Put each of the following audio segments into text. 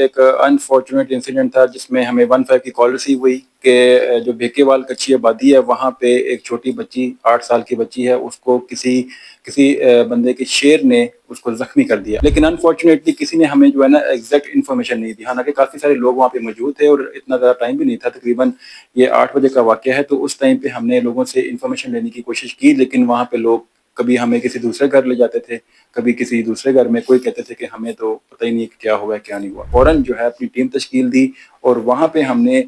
ایک unfortunate incident تھا جس میں ہمیں 15 کی کال ریسیو ہوئی کہ جو بھیکے وال کچی آبادی ہے وہاں پہ ایک چھوٹی بچی 8 سال کی بچی ہے، اس کو کسی بندے کے شیر نے اس کو زخمی کر دیا، لیکن انفارچونیٹلی کسی نے ہمیں جو ہے نا ایگزیکٹ انفارمیشن نہیں دی، حالانکہ کافی سارے لوگ وہاں پہ موجود تھے اور اتنا زیادہ ٹائم بھی نہیں تھا، تقریباً یہ 8 بجے کا واقعہ ہے، تو اس ٹائم پہ ہم نے لوگوں سے انفارمیشن لینے کی کوشش کی، لیکن وہاں پہ لوگ کبھی ہمیں کسی دوسرے گھر لے جاتے تھے، کبھی کسی دوسرے گھر میں، کوئی کہتے تھے کہ ہمیں تو پتہ ہی نہیں کہ کیا ہوا کیا نہیں ہوا۔ فوراً جو ہے اپنی ٹیم تشکیل دی اور وہاں پہ ہم نے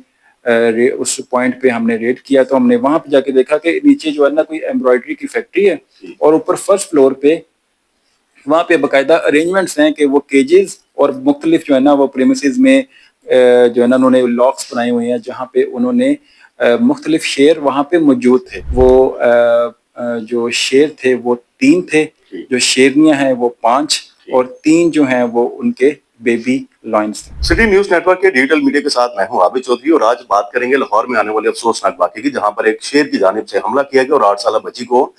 اس پوائنٹ پہ ہم نے ریڈ کیا، تو ہم نے وہاں پہ جا کے دیکھا کہ نیچے جو ہے نا کوئی ایمبرائڈری کی فیکٹری ہے اور اوپر فرسٹ فلور پہ وہاں پہ باقاعدہ ارینجمنٹس ہیں کہ وہ کیجز اور مختلف جو ہے نا وہ پریمیسز میں جو ہے نا انہوں نے لاکس بنائے ہوئے ہیں جہاں پہ انہوں نے مختلف شیر وہاں پہ موجود تھے۔ وہ جو شیر تھے وہ 3 تھے، جو شیرنیاں ہیں وہ 5 اور 3 جو ہیں وہ ان کے بیبی لائنز تھے۔ سٹی نیوز نیٹ ورک کے ڈیجیٹل میڈیا کے ساتھ میں ہوں عابد چودھری، اور آج بات کریں گے لاہور میں آنے والے افسوسناک واقعے کی، جہاں پر ایک شیر کی جانب سے حملہ کیا گیا اور 8 سالہ بچی کو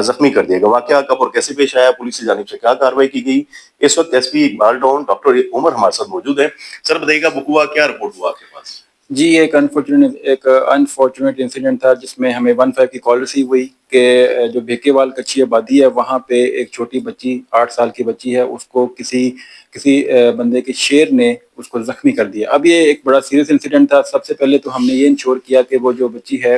زخمی کر دیا گیا۔ واقعہ کب اور کیسے پیش آیا، پولیس کی جانب سے کیا کارروائی کی گئی، اس وقت S P Iqbal Doon doctor Umar ہمارے ساتھ موجود ہیں۔ سر بتائیے گا بک ہوا کیا، رپورٹ ہوا آپ کے پاس؟ جی ایک انفارچونیٹ انسیڈنٹ تھا جس میں ہمیں 15 کی کال ریسیو ہوئی کہ جو بھیکے وال کچی آبادی ہے وہاں پہ ایک چھوٹی بچی 8 سال کی بچی ہے، اس کو کسی بندے کے شیر نے اس کو زخمی کر دیا۔ اب یہ ایک بڑا سیریس انسیڈنٹ تھا۔ سب سے پہلے تو ہم نے یہ انشور کیا کہ وہ جو بچی ہے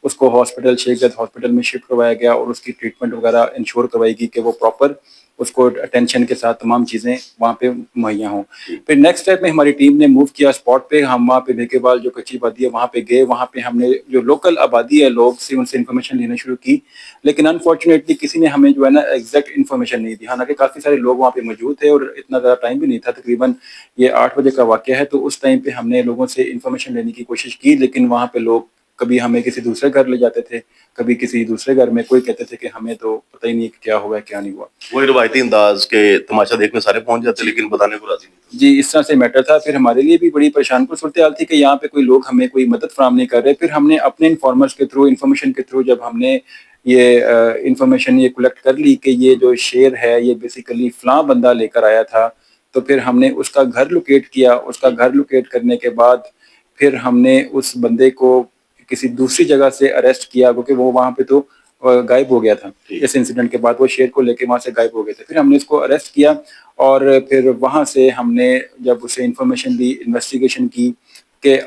اس کو ہاسپٹل شیخ زید ہاسپٹل میں شفٹ کروایا گیا اور اس کی ٹریٹمنٹ وغیرہ انشور کروائی گئی کہ وہ پراپر اس کو اٹینشن کے ساتھ تمام چیزیں وہاں پہ مہیا ہوں۔ پھر نیکسٹ اسٹیپ میں ہماری ٹیم نے موو کیا اسپاٹ پہ، ہم وہاں پہ بھیکے وال جو کچی آبادی ہے وہاں پہ گئے، وہاں پہ ہم نے جو لوکل آبادی ہے لوگ سے ان سے انفارمیشن لینا شروع کی، لیکن انفارچونیٹلی کسی نے ہمیں جو ہے نا ایگزیکٹ انفارمیشن نہیں دی، حالانکہ کافی سارے لوگ وہاں پہ موجود تھے اور اتنا زیادہ ٹائم بھی نہیں تھا، تقریباً یہ 8 بجے کا واقعہ ہے، تو اس ٹائم پہ ہم نے لوگوں سے انفارمیشن لینے کی کوشش کی، لیکن وہاں پہ لوگ کبھی ہمیں کسی دوسرے گھر لے جاتے تھے، کبھی کسی دوسرے گھر میں، کوئی کہتے تھے کہ ہمیں تو پتہ ہی نہیں کہ کیا ہوا کیا نہیں ہوا۔ وہی روایتی انداز کے تماشا دیکھنے سارے پہنچ جاتے لیکن بتانے کو راضی نہیں۔ جی اس طرح سے میٹر تھا۔ پھر ہمارے لیے بھی بڑی پریشان کن صورتحال تھی کہ یہاں پہ کوئی لوگ ہمیں کوئی مدد فراہم نہیں کر رہے۔ پھر ہم نے اپنے انفارمرز کے تھرو، انفارمیشن کے تھرو جب ہم نے یہ انفارمیشن یہ کلیکٹ کر لی کہ یہ جو شیر ہے یہ بیسیکلی فلاں بندہ لے کر آیا تھا، تو پھر ہم نے اس کا گھر لوکیٹ کیا۔ اس کا گھر لوکیٹ کرنے کے بعد پھر ہم نے اس بندے کو کسی دوسری جگہ سے اریسٹ کیا، کیونکہ وہ وہاں پہ تو غائب ہو گیا تھا اس انسیڈنٹ کے بعد، وہ شیر کو لے کے وہاں سے غائب ہو گئے تھے۔ پھر ہم نے اس کو اریسٹ کیا اور پھر وہاں سے ہم نے جب اسے انفارمیشن دی، انویسٹیگیشن کی کہ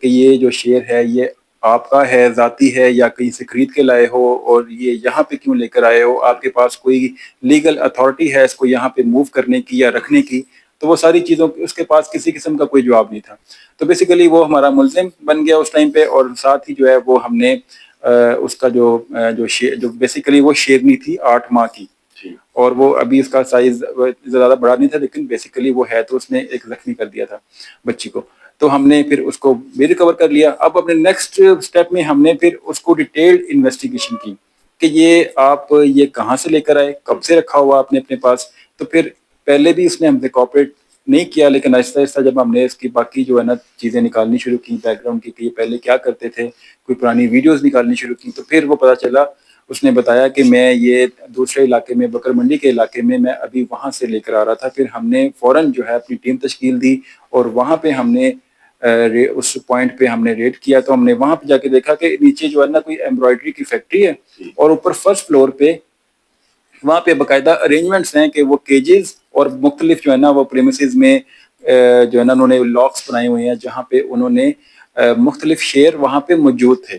یہ جو شیر ہے یہ آپ کا ہے، ذاتی ہے یا کہیں سے خرید کے لائے ہو، اور یہ یہاں پہ کیوں لے کر آئے ہو، آپ کے پاس کوئی لیگل اتھارٹی ہے اس کو یہاں پہ موو کرنے کی یا رکھنے کی، تو وہ ساری چیزوں اس کے پاس کسی قسم کا کوئی جواب نہیں تھا۔ تو بیسیکلی وہ ہمارا ملزم بن گیا اس ٹائم پہ، اور ساتھ ہی جو ہے وہ ہم نے اس کا جو بیسیکلی وہ شیرنی تھی 8 ماہ کی، اور وہ ابھی اس کا سائز زیادہ بڑا نہیں تھا، لیکن بیسیکلی وہ ہے تو اس نے ایک زخمی کر دیا تھا بچی کو، تو ہم نے پھر اس کو بھی ریکور کر لیا۔ اب اپنے نیکسٹ اسٹیپ میں ہم نے پھر اس کو ڈیٹیلڈ انویسٹیگیشن کی کہ یہ کہاں سے لے کر آئے، کب سے رکھا ہوا آپ نے اپنے پاس۔ تو پھر پہلے بھی اس نے ہم سے کوآپریٹ نہیں کیا، لیکن آہستہ آہستہ جب ہم نے اس کی باقی جو ہے نا چیزیں نکالنی شروع کی، بیک گراؤنڈ کی کہ یہ پہلے کیا کرتے تھے، کوئی پرانی ویڈیوز نکالنی شروع کی، تو پھر وہ پتہ چلا، اس نے بتایا کہ میں یہ دوسرے علاقے میں، بکر منڈی کے علاقے میں ابھی وہاں سے لے کر آ رہا تھا۔ پھر ہم نے فوراً جو ہے اپنی ٹیم تشکیل دی اور وہاں پہ ہم نے اس پوائنٹ پہ ہم نے ریڈ کیا، تو ہم نے وہاں پہ جا کے دیکھا کہ نیچے جو ہے نا کوئی ایمبرائڈری کی فیکٹری ہے اور اوپر فرسٹ فلور پہ وہاں پہ باقاعدہ ارینجمنٹس ہیں کہ وہ کیجز اور مختلف جو ہے نا وہ پریمیسز میں جو ہے نا انہوں نے لاکس بنائے ہوئے ہیں جہاں پہ انہوں نے مختلف شیر وہاں پہ موجود تھے۔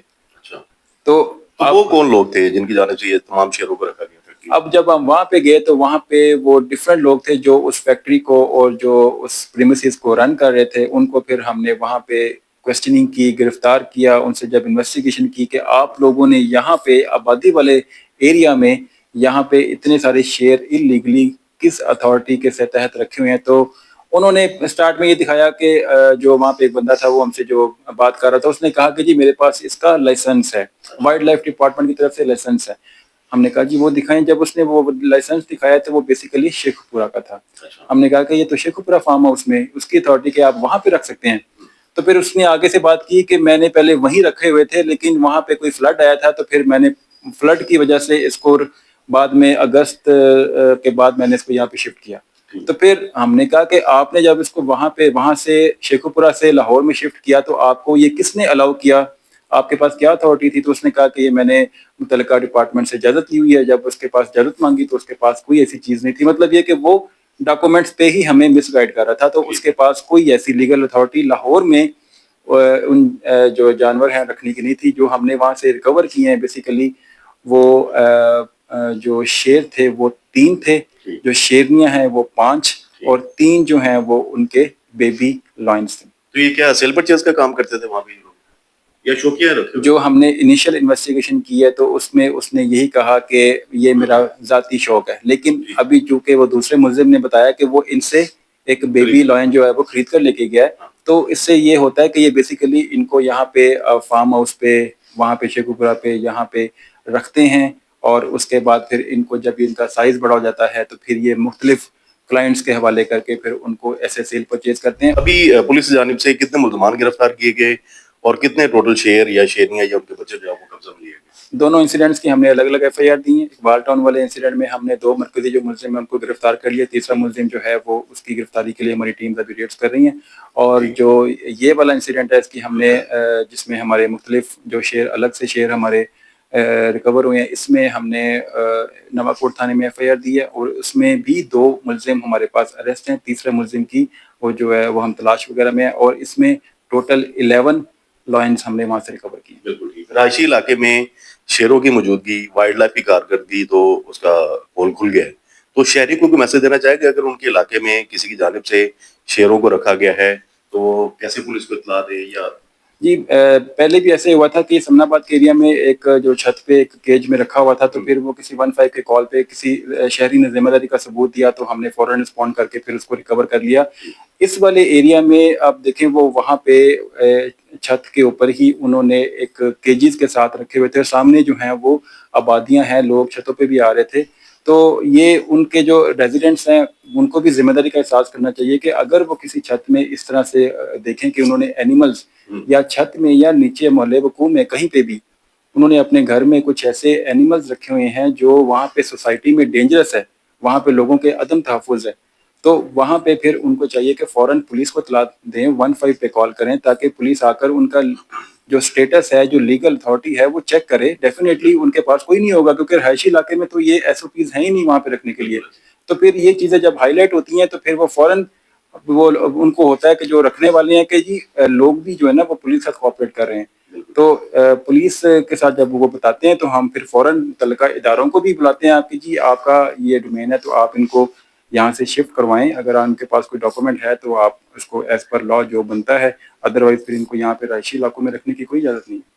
تو وہ کون لوگ تھے جن کی جانب سے یہ تمام شیروں کو رکھا گیا؟ اب جب ہم وہاں پہ گئے تو وہاں پہ وہ ڈفرینٹ لوگ تھے جو اس فیکٹری کو اور جو اس پریمیسز کو رن کر رہے تھے، ان کو پھر ہم نے وہاں پہ کویسچننگ کی، گرفتار کیا، ان سے جب انویسٹیگیشن کی کہ آپ لوگوں نے یہاں پہ آبادی والے ایریا میں یہاں پہ اتنے سارے شیر انلیگلی کس اتھارٹی کے تحت رکھے ہوئے ہیں، تو انہوں نے اسٹارٹ میں یہ دکھایا کہ جو وہاں پہ ایک بندہ تھا وہ ہم سے جو بات کر رہا تھا، اس نے کہا کہ جی میرے پاس اس کا لائسنس ہے، وائلڈ لائف ڈپارٹمنٹ کی طرف سے لائسنس ہے۔ ہم نے کہا جی وہ دکھائیں۔ جب اس نے وہ لائسنس دکھایا تو وہ بیسیکلی شیخ پورہ کا تھا۔ ہم نے کہا کہ یہ تو شیخ پورہ فارم ہاؤس میں اس کی اتھارٹی کہ آپ وہاں پہ رکھ سکتے ہیں۔ تو پھر اس نے آگے سے بات کی کہ میں نے پہلے وہیں رکھے ہوئے تھے، لیکن وہاں پہ کوئی فلڈ آیا تھا، تو پھر میں نے فلڈ کی وجہ سے اس کو بعد میں اگست کے بعد میں نے اس کو یہاں پہ شفٹ کیا۔ تو پھر ہم نے کہا کہ آپ نے جب اس کو وہاں سے شیخوپورہ سے لاہور میں شفٹ کیا تو آپ کو یہ کس نے الاؤ کیا, آپ کے پاس کیا اتھارٹی تھی؟ تو اس نے کہا کہ یہ میں نے متعلقہ ڈپارٹمنٹ سے اجازت لی ہوئی ہے. جب اس کے پاس اجازت مانگی تو اس کے پاس کوئی ایسی چیز نہیں تھی. مطلب یہ کہ وہ ڈاکومنٹس پہ ہی ہمیں مس گائڈ کر رہا تھا. تو اس کے پاس کوئی ایسی لیگل اتھارٹی لاہور میں ان جو جانور ہیں رکھنے کی نہیں تھی. جو ہم نے وہاں سے ریکور کیے ہیں بیسیکلی وہ جو شیر تھے وہ 3 تھے, جو شیرنیاں ہیں وہ 5, اور 3 جو ہیں وہ ان کے بیبی لائنز تھے. تو یہ کیا سیل پرچیز کا کام کرتے تھے وہاں پہ یا شوقیہ رکھتے؟ جو ہم نے انیشل انویسٹیگیشن کی ہے تو اس میں اس نے یہی کہا کہ یہ میرا ذاتی شوق ہے. لیکن ابھی چونکہ وہ دوسرے ملزم نے بتایا کہ وہ ان سے ایک بیبی لائن جو ہے وہ خرید کر لے کے گیا ہے. تو اس سے یہ ہوتا ہے کہ یہ بیسیکلی ان کو یہاں پہ فارم ہاؤس پہ, وہاں پہ شیخوپورہ پہ یہاں پہ رکھتے ہیں, اور اس کے بعد پھر ان کو جب ان کا سائز بڑا ہو جاتا ہے تو پھر یہ مختلف کلائنٹس کے حوالے کر کے پھر ان کو ایسے سیل پرچیز کرتے ہیں. ابھی پولیس کی جانب سے کتنے ملزمان گرفتار کیے گئے اور کتنے ٹوٹل شیر یا شیرنیاں یا ان کے بچے جو ہے وہ قبضہ میں لیے گئے؟ دونوں انسیڈنٹس کی ہم نے الگ الگ ایف آئی آر دی ہیں. اقبال ٹاؤن والے انسیڈنٹ میں ہم نے 2 مرکزی جو ملزم ہیں ان کو گرفتار کر لیا. تیسرا ملزم جو ہے وہ اس کی گرفتاری کے لیے ہماری ٹیمز ابھی ریڈس کر رہی ہیں. اور جو یہ والا انسیڈنٹ ہے اس کی ہم نے جس میں ہمارے مختلف جو شیر الگ سے شیر ہمارے ریکور ہوئے ہیں, اس میں ہم نے نواکوٹ تھانے میں ایف آئی آر دی ہے, اور اس میں بھی 2 ملزم ہمارے پاس اریسٹ ہیں. تیسرے ملزم کی وہ جو ہے وہ ہم تلاش وغیرہ میں ہے, اور اس میں ٹوٹل 11 لائنز ہم نے وہاں سے ریکور کی. بالکل ٹھیک. رہائشی علاقے میں شیروں کی موجودگی, وائلڈ لائف کی کارکردگی, تو اس کا پول کھل گیا ہے. تو شہری کو کوئی میسج دینا چاہے کہ اگر ان کے علاقے میں کسی کی جانب سے شیروں کو رکھا گیا ہے تو کیسے پولیس کو اطلاع دے؟ یا جی پہلے بھی ایسے ہوا تھا کہ اسلام آباد کے ایریا میں ایک جو چھت پہ ایک کیج میں رکھا ہوا تھا, تو پھر وہ کسی 15 کے کال پہ کسی شہری نے ذمہ داری کا ثبوت دیا تو ہم نے فوراً رسپونڈ کر کے پھر اس کو ریکور کر لیا. اس والے ایریا میں آپ دیکھیں وہ وہاں پہ چھت کے اوپر ہی انہوں نے ایک کیجز کے ساتھ رکھے ہوئے تھے. سامنے جو ہیں وہ آبادیاں ہیں, لوگ چھتوں پہ بھی آ رہے تھے. تو یہ ان کے جو ریزیڈنٹس ہیں ان کو بھی ذمہ داری کا احساس کرنا چاہیے کہ اگر وہ کسی چھت میں اس طرح سے دیکھیں کہ انہوں نے اینیملز یا چھت میں یا نیچے محلے وقوع میں کہیں پہ بھی انہوں نے اپنے گھر میں کچھ ایسے اینیملز رکھے ہوئے ہیں جو وہاں پہ سوسائٹی میں ڈینجرس ہے, وہاں پہ لوگوں کے عدم تحفظ ہے, تو وہاں پہ پھر ان کو چاہیے کہ فوراً پولیس کو اطلاع دیں, 15 پہ کال کریں تاکہ پولیس آ کر ان کا جو سٹیٹس ہے, جو لیگل اتھارٹی ہے وہ چیک کرے. ڈیفینیٹلی ان کے پاس کوئی نہیں ہوگا کیونکہ رہائشی علاقے میں تو یہ ایس او پیز ہیں ہی نہیں وہاں پہ رکھنے کے لیے. تو پھر یہ چیزیں جب ہائی لائٹ ہوتی ہیں تو پھر وہ فوراً وہ ان کو ہوتا ہے کہ جو رکھنے والے ہیں کہ جی لوگ بھی جو ہے نا وہ پولیس کے ساتھ کوآپریٹ کر رہے ہیں. تو پولیس کے ساتھ جب وہ بتاتے ہیں تو ہم پھر فوراً متعلقہ اداروں کو بھی بلاتے ہیں, آپ کی جی آپ کا یہ ڈومین ہے تو آپ ان کو یہاں سے شفٹ کروائیں. اگر ان کے پاس کوئی ڈاکومنٹ ہے تو آپ اس کو ایز پر لا جو بنتا ہے, ادروائز پھر ان کو یہاں پہ رہائشی علاقوں میں رکھنے کی کوئی اجازت نہیں ہے.